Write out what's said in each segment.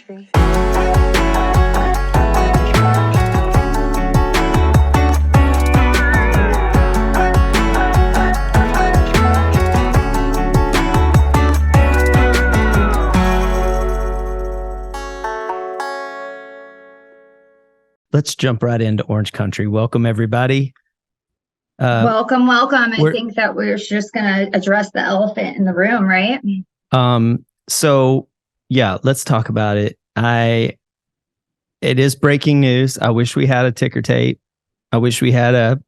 country. Let's jump right into Orange Country. Welcome, everybody. Welcome. I think that we're just going to address the elephant in the room, right? So yeah, let's talk about it. It is breaking news. I wish we had a ticker tape. I wish we had a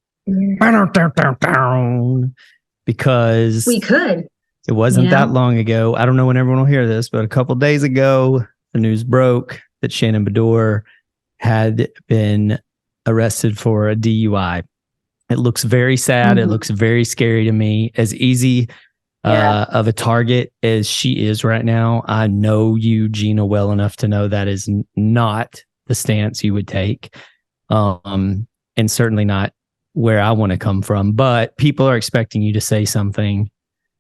because we could. It wasn't that long ago. I don't know when everyone will hear this, but a couple days ago, the news broke that Shannon Bedore had been arrested for a DUI. It looks very sad. It looks very scary to me. As easy of a target as she is right now, I know you, Gina, well enough to know that is not the stance you would take, and certainly not where I want to come from. But people are expecting you to say something,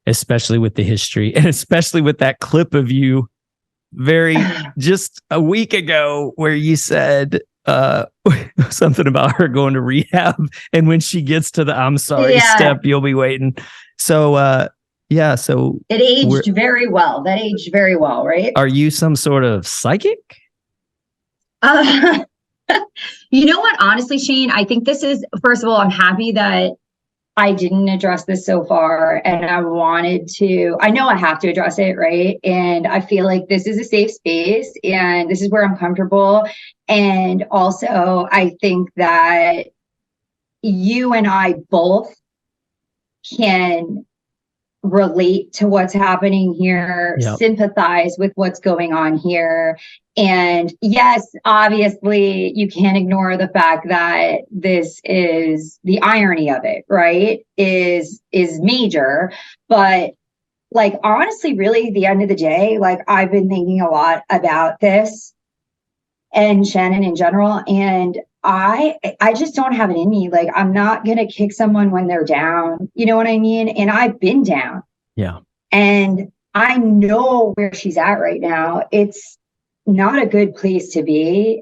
especially with the history and especially with that clip of you just a week ago where you said something about her going to rehab, and when she gets to the I'm sorry step, you'll be waiting. So so it aged very well. That aged very well, right? Are you some sort of psychic? You know what? Honestly, Shane, I think this is, first of all, I'm happy that I didn't address this so far, and I know I have to address it, right? And I feel like this is a safe space and this is where I'm comfortable. And also I think that you and I both can relate to what's happening here, sympathize with what's going on here. And yes, obviously you can't ignore the fact that this is the irony of it, right? Is major. But like, honestly, really at the end of the day, like I've been thinking a lot about this and Shannon in general. And I just don't have it in me. Like, I'm not going to kick someone when they're down. You know what I mean? And I've been down. Yeah. And I know where she's at right now. It's not a good place to be,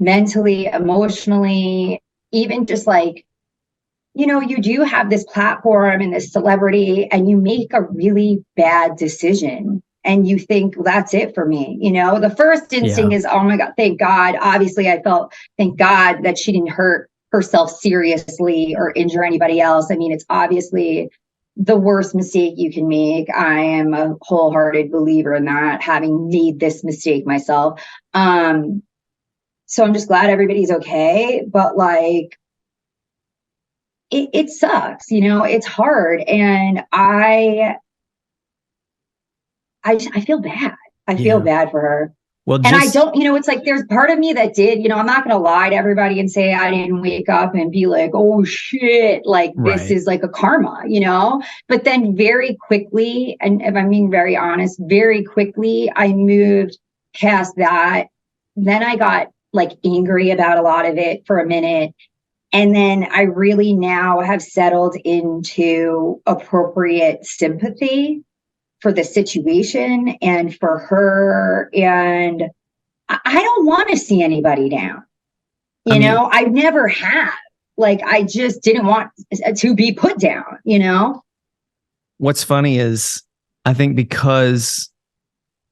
mentally, emotionally, even just like, you do have this platform and this celebrity and you make a really bad decision. And you think, well, that's it for me. The first instinct is, oh my God, thank God. Obviously, thank God that she didn't hurt herself seriously or injure anybody else. I mean, it's obviously the worst mistake you can make. I am a wholehearted believer in that, having made this mistake myself. So I'm just glad everybody's okay. But like, it sucks, it's hard. And I feel bad. I feel bad for her. Well, and I don't, it's like, there's part of me that did, I'm not going to lie to everybody and say I didn't wake up and be like, oh shit, like this is like a karma, but then very quickly, and if I'm being very honest, very quickly, I moved past that. Then I got like angry about a lot of it for a minute. And then I really now have settled into appropriate sympathy for the situation and for her. And I don't want to see anybody down. I never have. Like, I just didn't want to be put down, What's funny is I think because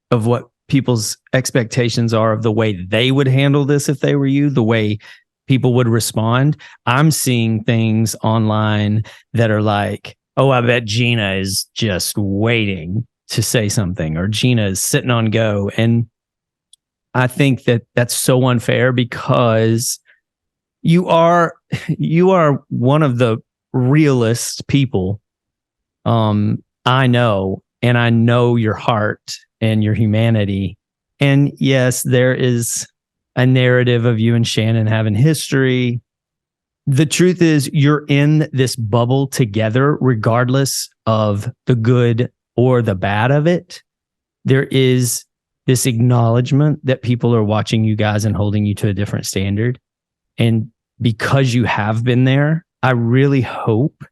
of what people's expectations are of the way they would handle this if they were you, the way people would respond, I'm seeing things online that are like, oh, I bet Gina is just waiting to say something, or Gina is sitting on go. And I think that that's so unfair because you are one of the realest people I know, and I know your heart and your humanity. And yes, there is a narrative of you and Shannon having history. The truth is, you're in this bubble together, regardless of the good or the bad of it. There is this acknowledgement that people are watching you guys and holding you to a different standard. And because you have been there, I really hope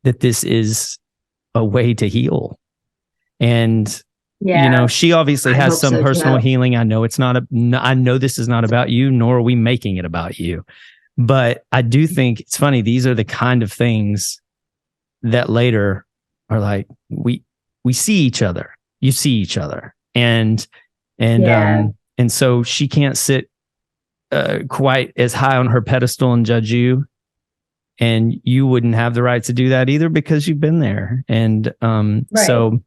that this is a way to heal. And Yeah, she obviously I has hope some so personal too. healing. I know I know this is not about you, nor are we making it about you. But I do think it's funny. These are the kind of things that later are like, we see each other. You see each other. And Yeah. so she can't sit quite as high on her pedestal and judge you. And you wouldn't have the right to do that either because you've been there. And Right. so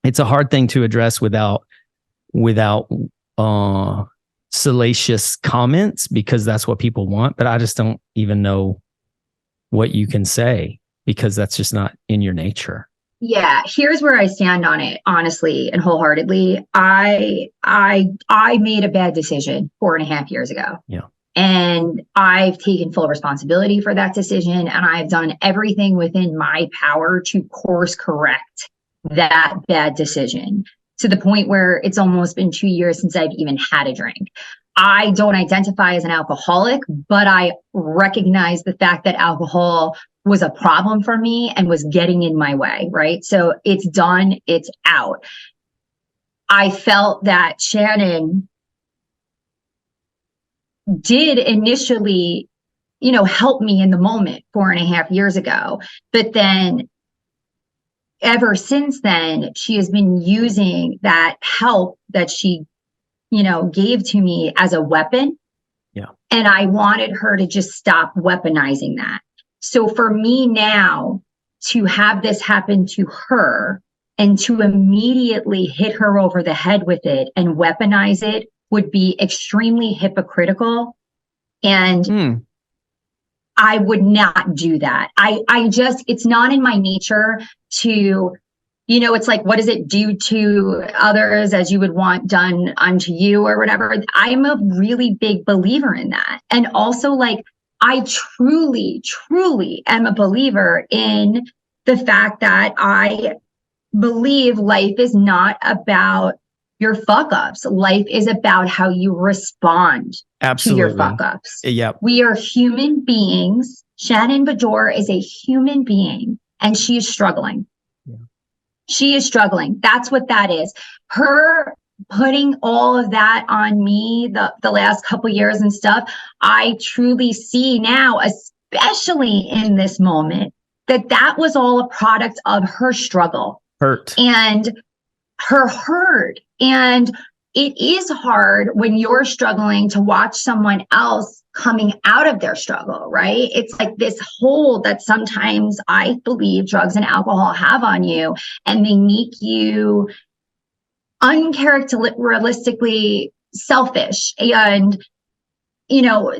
it's a hard thing to address without salacious comments, because that's what people want. But I just don't even know what you can say, because that's just not in your nature. Yeah, here's where I stand on it, honestly and wholeheartedly. I made a bad decision 4.5 years ago. Yeah. And I've taken full responsibility for that decision, and I've done everything within my power to course correct that bad decision, to the point where it's almost been 2 years since I've even had a drink. I don't identify as an alcoholic, but I recognize the fact that alcohol was a problem for me and was getting in my way, right? So it's done, it's out. I felt that Shannon did initially, help me in the moment 4.5 years ago. But then ever since then, she has been using that help that she, gave to me as a weapon. Yeah. And I wanted her to just stop weaponizing that. So for me now to have this happen to her and to immediately hit her over the head with it and weaponize it would be extremely hypocritical. And I would not do that. It's not in my nature to, it's like, what does it do to others as you would want done unto you or whatever? I'm a really big believer in that. And also, like, I truly, truly am a believer in the fact that I believe life is not about your fuck ups. Life is about how you respond to your fuck ups. Yeah. We are human beings. Shannon Bador is a human being, and she is struggling. Yeah. She is struggling. That's what that is. Her putting all of that on me the last couple years and stuff, I truly see now, especially in this moment, that was all a product of her struggle. Hurt. And her hurt. And it is hard when you're struggling to watch someone else coming out of their struggle, right? It's like this hold that sometimes I believe drugs and alcohol have on you, and they make you uncharacteristically selfish and,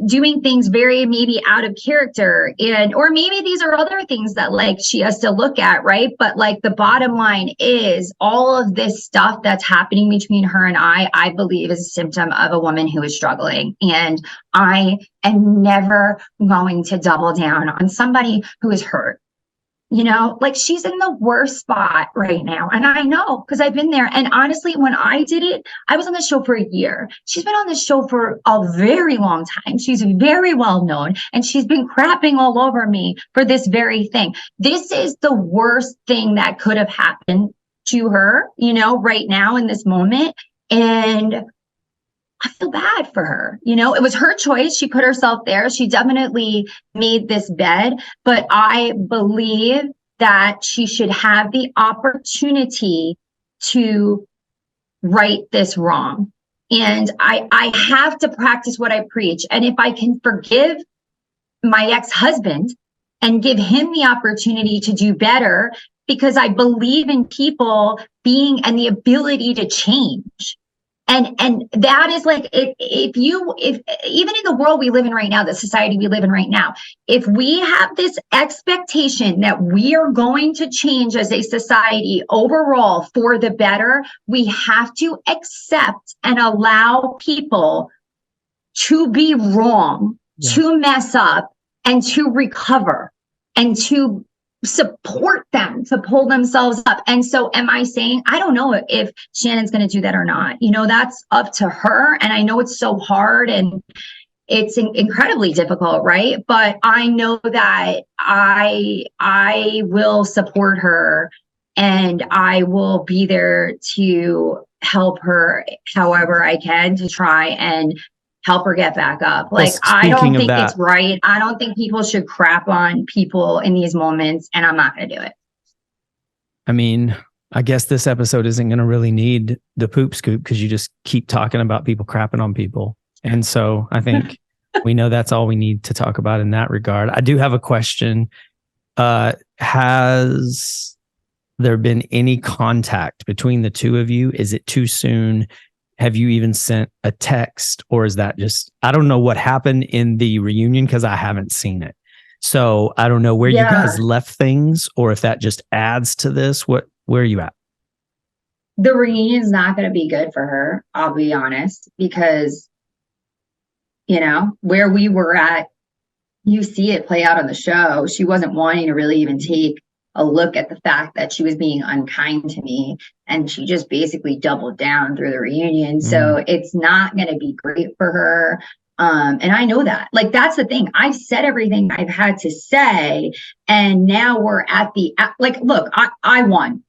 doing things very maybe out of character, or maybe these are other things that like she has to look at, right? But like the bottom line is all of this stuff that's happening between her and I believe is a symptom of a woman who is struggling. And I am never going to double down on somebody who is hurt. Like she's in the worst spot right now. And I know because I've been there. And honestly, when I did it, I was on the show for a year. She's been on the show for a very long time. She's very well known, and she's been crapping all over me for this very thing. This is the worst thing that could have happened to her, right now in this moment. And I feel bad for her. It was her choice. She put herself there. She definitely made this bed, but I believe that she should have the opportunity to right this wrong. And I have to practice what I preach. And if I can forgive my ex-husband and give him the opportunity to do better, because I believe in people being and the ability to change. And that is like, if even in the world we live in right now, the society we live in right now, if we have this expectation that we are going to change as a society overall for the better, we have to accept and allow people to be wrong, to mess up, and to recover, and to support them to pull themselves up. And so am I saying, I don't know if Shannon's going to do that or not. That's up to her. And I know it's so hard and it's incredibly difficult, right? But I know that I will support her and I will be there to help her however I can to try and help her get back up. Like, I don't think it's right. I don't think people should crap on people in these moments, and I'm not going to do it. I mean, I guess this episode isn't going to really need the poop scoop because you just keep talking about people crapping on people. And so I think we know that's all we need to talk about in that regard. I do have a question. Has there been any contact between the two of you? Is it too soon? Have you even sent a text, or is that just, I don't know what happened in the reunion because I haven't seen it. So I don't know where you guys left things, or if that just adds to this. Where are you at? The reunion is not going to be good for her. I'll be honest, because, you know, where we were at, you see it play out on the show. She wasn't wanting to really even take a look at the fact that she was being unkind to me, and she just basically doubled down through the reunion. So it's not going to be great for her. And I know that. Like, that's the thing. I've said everything I've had to say, and now we're at the, like, look, I won.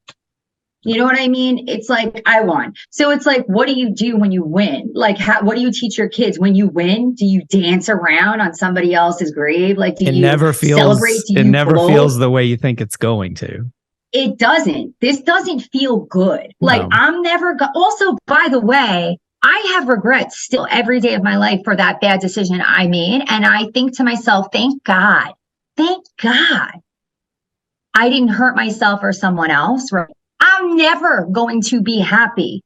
You know what I mean? It's like, I won. So it's like, what do you do when you win? Like, what do you teach your kids when you win? Do you dance around on somebody else's grave? Like, do you celebrate? It never feels the way you think it's going to. It doesn't. This doesn't feel good. Like, I'm never also, by the way, I have regrets still every day of my life for that bad decision I made. And I think to myself, thank God I didn't hurt myself or someone else. Right? I'm never going to be happy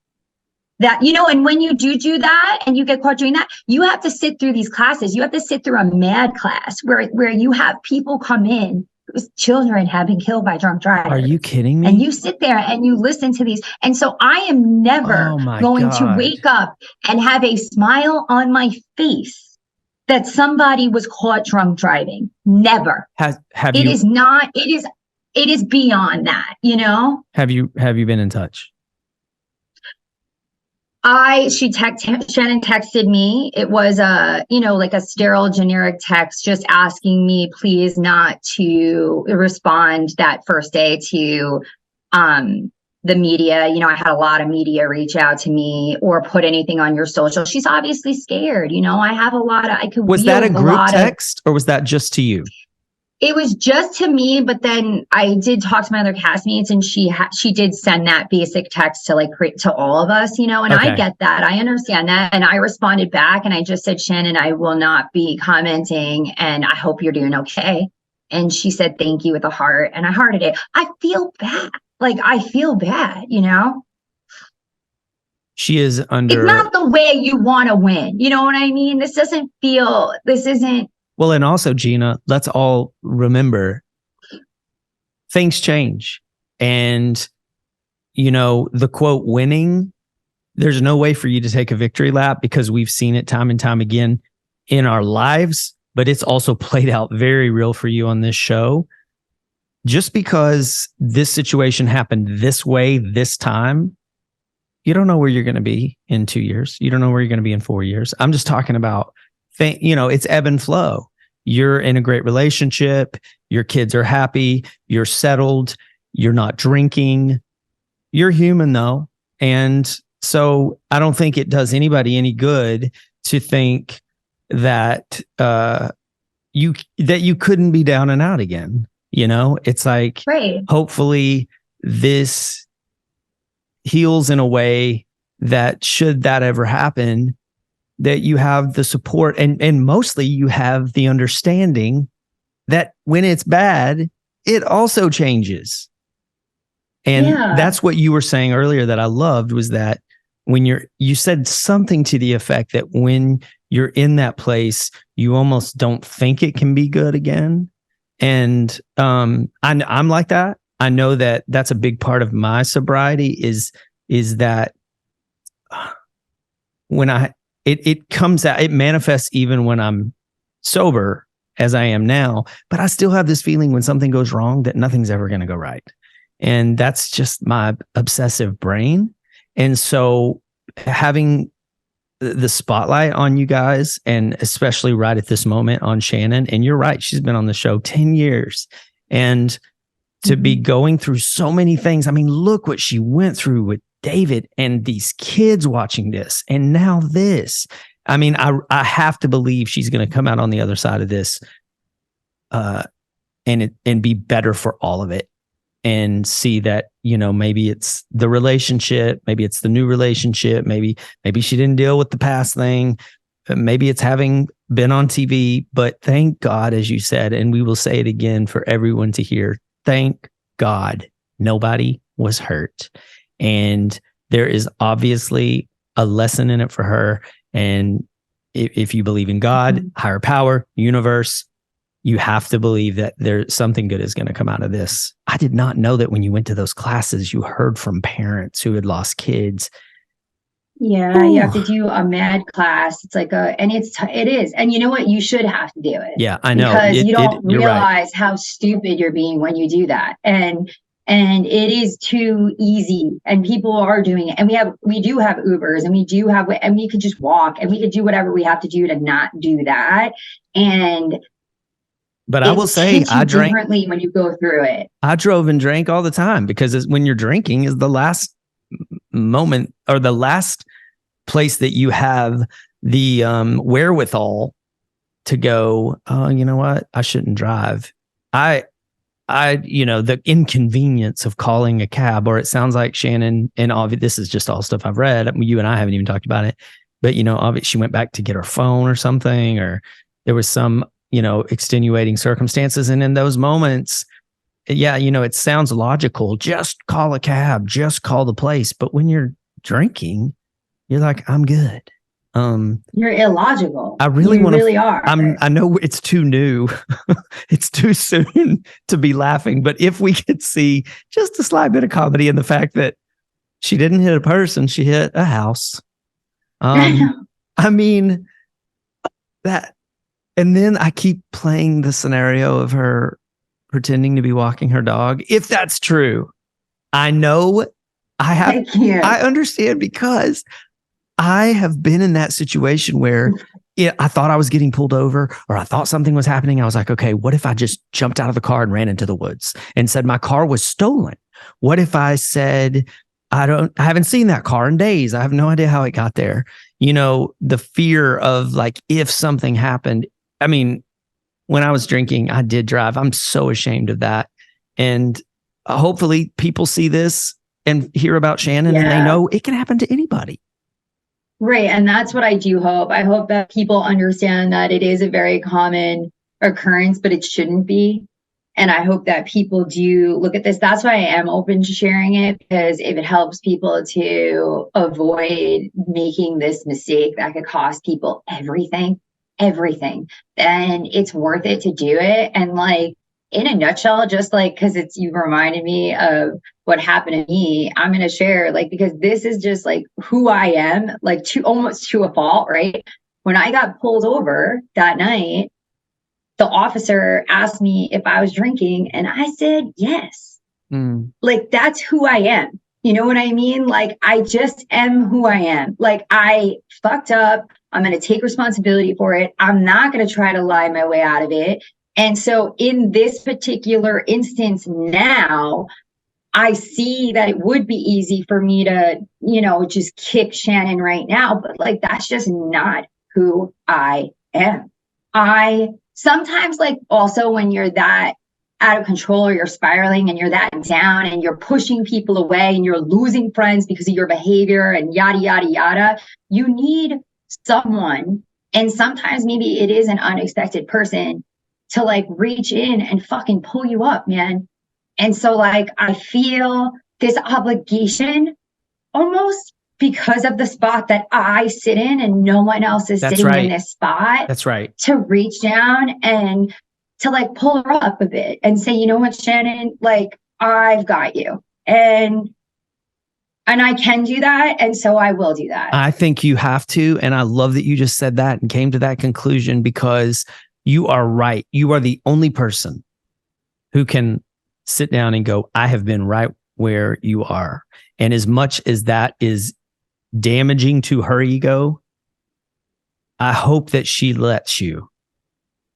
that, you know, and when you do that and you get caught doing that, you have to sit through these classes. You have to sit through a mad class where you have people come in whose children have been killed by drunk drivers. Are you kidding me? And you sit there and you listen to these. And so I am never going to wake up and have a smile on my face that somebody was caught drunk driving. Never. It is beyond that, you know? Have you been in touch? Shannon texted me. It was like a sterile generic text just asking me please not to respond that first day to the media. You know, I had a lot of media reach out to me or put anything on your social. She's obviously scared. You know, I have a lot of, was that a group text or was that just to you? It was just to me, but then I did talk to my other castmates, and she did send that basic text to all of us, you know, and okay. I get that. I understand that. And I responded back and I just said, Shannon, I will not be commenting and I hope you're doing okay. And she said, thank you with a heart. And I hearted it. I feel bad. Like, I feel bad, you know? She is under. It's not the way you want to win. You know what I mean? This isn't. Well, and also, Gina, let's all remember things change. And, you know, the quote winning, there's no way for you to take a victory lap because we've seen it time and time again in our lives, but it's also played out very real for you on this show. Just because this situation happened this way, this time, you don't know where you're going to be in 2 years. You don't know where you're going to be in 4 years. I'm just talking about it's ebb and flow. You're in a great relationship. Your kids are happy. You're settled. You're not drinking. You're human though. And so I don't think it does anybody any good to think that you couldn't be down and out again. You know, it's like, right. Hopefully this heals in a way that should that ever happen, that you have the support and mostly you have the understanding that when it's bad, it also changes. And that's what you were saying earlier that I loved was that when you said something to the effect that when you're in that place, you almost don't think it can be good again. And I'm like that. I know that that's a big part of my sobriety is that when it comes out, it manifests even when I'm sober as I am now, but I still have this feeling when something goes wrong that nothing's ever going to go right. And that's just my obsessive brain. And so having the spotlight on you guys, and especially right at this moment on Shannon, and you're right, she's been on the show 10 years. And to be going through so many things. I mean, look what she went through with David and these kids watching this, and now this. I mean, I have to believe she's going to come out on the other side of this, and be better for all of it, and see that, you know, maybe it's the relationship, maybe it's the new relationship, maybe she didn't deal with the past thing, maybe it's having been on TV. But thank God, as you said, and we will say it again for everyone to hear, thank God nobody was hurt. And there is obviously a lesson in it for her. And if you believe in God, higher power, universe, you have to believe that there's something good is going to come out of this. I did not know that when you went to those classes, you heard from parents who had lost kids. Yeah, you have to do a MAD class. It's like it is. And you know what? You should have to do it. Yeah, I know. Because you don't realize right. how stupid you're being when you do that. And it is too easy, and people are doing it. And we do have Ubers, and we could just walk, and we could do whatever we have to do to not do that. But I will say, I drank differently when you go through it. I drove and drank all the time, because when you're drinking is the last moment, or the last place that you have the wherewithal to go, oh, you know what? I shouldn't drive. The inconvenience of calling a cab, or it sounds like Shannon, and this is just all stuff I've read. You and I haven't even talked about it, but she went back to get her phone or something, or there was some, extenuating circumstances. And in those moments, yeah, it sounds logical. Just call a cab, just call the place. But when you're drinking, you're like, I'm good. You're illogical. I really want to. Really are. I know it's too new. It's too soon to be laughing. But if we could see just a slight bit of comedy in the fact that she didn't hit a person, she hit a house. I mean, that. And then I keep playing the scenario of her pretending to be walking her dog. If that's true, I know I understand, because I have been in that situation where I thought I was getting pulled over, or I thought something was happening. I was like, okay, what if I just jumped out of the car and ran into the woods and said my car was stolen? What if I said, I haven't seen that car in days. I have no idea how it got there. The fear of, like, if something happened. I mean, when I was drinking, I did drive. I'm so ashamed of that. And hopefully people see this and hear about Shannon, and they know it can happen to anybody. Right. And that's what I do hope. I hope that people understand that it is a very common occurrence, but it shouldn't be. And I hope that people do look at this. That's why I am open to sharing it, because if it helps people to avoid making this mistake that could cost people everything, then it's worth it to do it. And, like, in a nutshell, just like, because you reminded me of what happened to me, I'm going to share, like, because this is just like who I am, like, almost to a fault, right? When I got pulled over that night, the officer asked me if I was drinking, and I said yes. Like, that's who I am. You know what I mean? Like, I just am who I am. Like, I fucked up. I'm going to take responsibility for it. I'm not going to try to lie my way out of it. And so in this particular instance now, I see that it would be easy for me to, just kick Shannon right now. But, like, that's just not who I am. I sometimes, like, also when you're that out of control, or you're spiraling and you're that down and you're pushing people away and you're losing friends because of your behavior and yada, yada, yada, you need someone. And sometimes maybe it is an unexpected person to, like, reach in and fucking pull you up, man. And so, like, I feel this obligation almost because of the spot that I sit in, and no one else is sitting in this spot. That's right. To reach down and to, like, pull her up a bit and say, you know what, Shannon, like, I've got you. And I can do that. And so I will do that. I think you have to. And I love that you just said that and came to that conclusion, because you are right. You are the only person who can sit down and go, I have been right where you are. And as much as that is damaging to her ego, I hope that she lets you.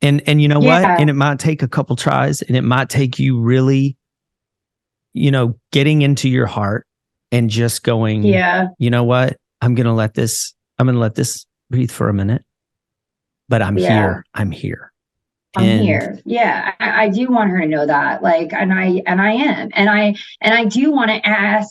And you know what? And it might take a couple tries, and it might take you really getting into your heart and just going, you know what? I'm going to let this breathe for a minute, but I'm here. I'm here. I'm here. Yeah. I do want her to know that. Like, and I am. And I do want to ask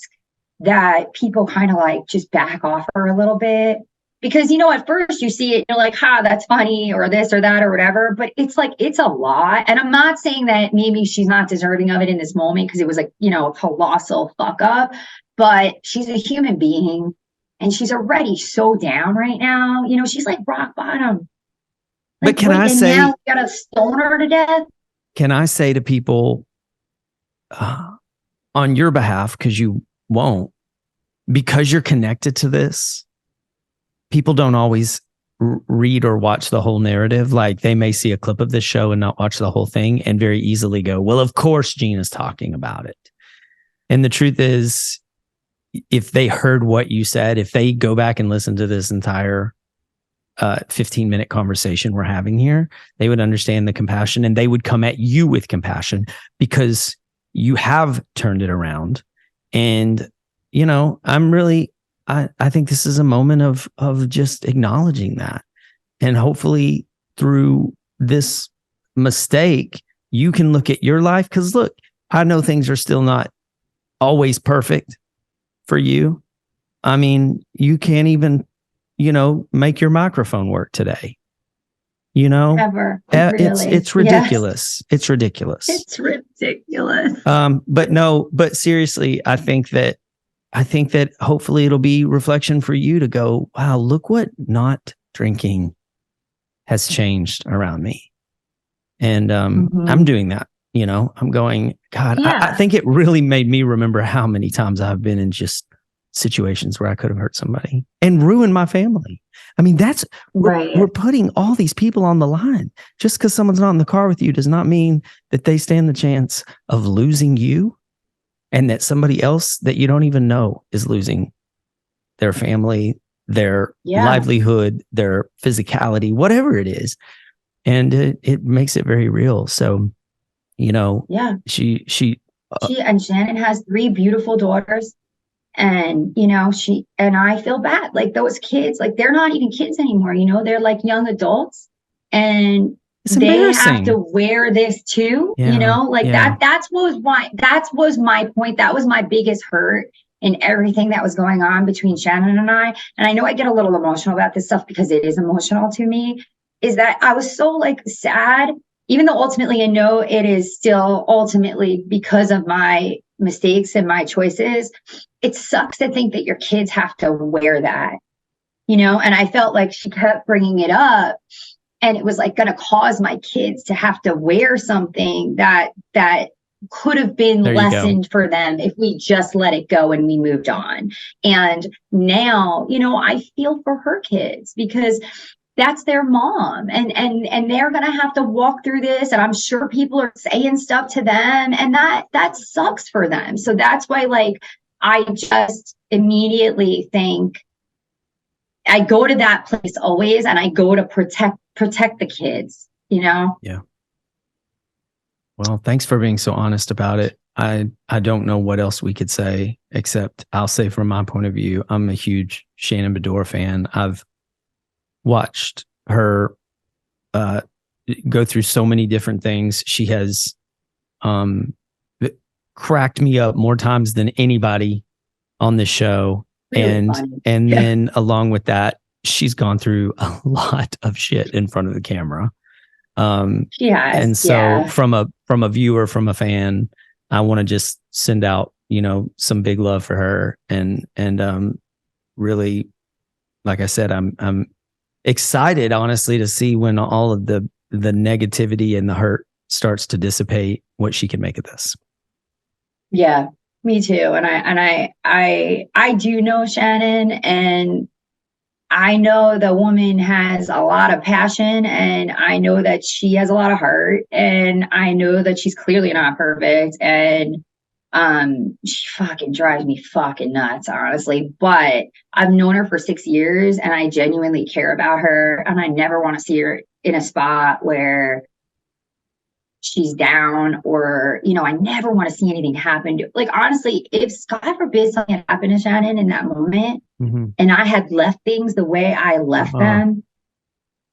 that people kind of like just back off her a little bit. Because, at first you see it, you're like, that's funny or this or that or whatever. But it's like, it's a lot. And I'm not saying that maybe she's not deserving of it in this moment because it was like, a colossal fuck up. But she's a human being and she's already so down right now. She's like rock bottom. Like, but can I say, now we got to stone her to death? Can I say to people on your behalf, because you won't, because you're connected to this, people don't always read or watch the whole narrative. Like they may see a clip of this show and not watch the whole thing and very easily go, well, of course Gina's talking about it. And the truth is, if they heard what you said, if they go back and listen to this entire 15-minute conversation we're having here, they would understand the compassion and they would come at you with compassion because you have turned it around. And, I think this is a moment of just acknowledging that. And hopefully through this mistake, you can look at your life. Because look, I know things are still not always perfect for you. I mean, you can't even make your microphone work today. Ever. It's ridiculous. Yes. It's ridiculous. It's ridiculous. But seriously, I think that hopefully it'll be reflection for you to go, wow, look what not drinking has changed around me. And I'm doing that. I'm going, God, I think it really made me remember how many times I've been in just situations where I could have hurt somebody and ruined my family. I mean, we're putting all these people on the line. Just because someone's not in the car with you does not mean that they stand the chance of losing you and that somebody else that you don't even know is losing their family, their livelihood, their physicality, whatever it is. And it makes it very real. So, she and Shannon has 3 beautiful daughters. And, and I feel bad. Like those kids, like they're not even kids anymore, they're like young adults and they have to wear this too, that was my point. That was my biggest hurt in everything that was going on between Shannon and I. And I know I get a little emotional about this stuff because it is emotional to me, is that I was so like sad, even though ultimately I know it is still ultimately because of my mistakes and my choices. It sucks to think that your kids have to wear that, and I felt like she kept bringing it up and it was like going to cause my kids to have to wear something that could have been lessened for them if we just let it go and we moved on. And now, I feel for her kids because that's their mom and they're going to have to walk through this. And I'm sure people are saying stuff to them and that sucks for them. So that's why, like, I just immediately think I go to that place always and I go to protect the kids, Yeah. Well, thanks for being so honest about it. I don't know what else we could say, except I'll say from my point of view, I'm a huge Shannon Bedore fan. I've watched her go through so many different things. She has cracked me up more times than anybody on the show. Really then along with that, she's gone through a lot of shit in front of the camera. She has. And so from a viewer, from a fan, I want to just send out, some big love for her and really, like I said, I'm excited, honestly, to see when all of the negativity and the hurt starts to dissipate, what she can make of this. Yeah, me too. And I do know Shannon, and I know the woman has a lot of passion, and I know that she has a lot of heart, and I know that she's clearly not perfect, and she fucking drives me fucking nuts, honestly. But I've known her for 6 years and I genuinely care about her, and I never want to see her in a spot where she's down, or, you know, I never want to see anything happen. Like, honestly, if God forbid something had happened to Shannon in that moment, and I had left things the way I left them,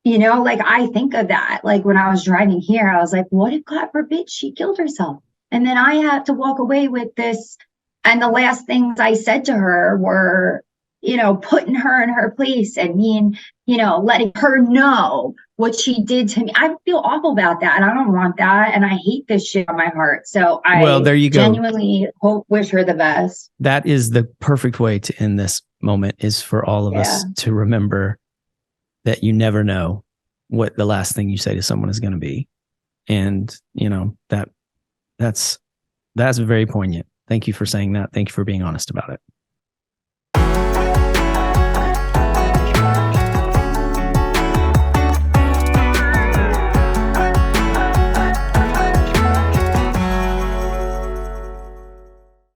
you know, like, I think of that. Like, when I was driving here, I was like, what if God forbid she killed herself? And then I have to walk away with this. And the last things I said to her were, you know, putting her in her place and mean, you know, letting her know what she did to me. I feel awful about that. And I don't want that. And I hate this shit on my heart. So Well, there you go. Genuinely wish her the best. That is the perfect way to end this moment, is for all of us to remember that you never know what the last thing you say to someone is going to be. And, you know, that's very poignant. Thank you for saying that. Thank you for being honest about it.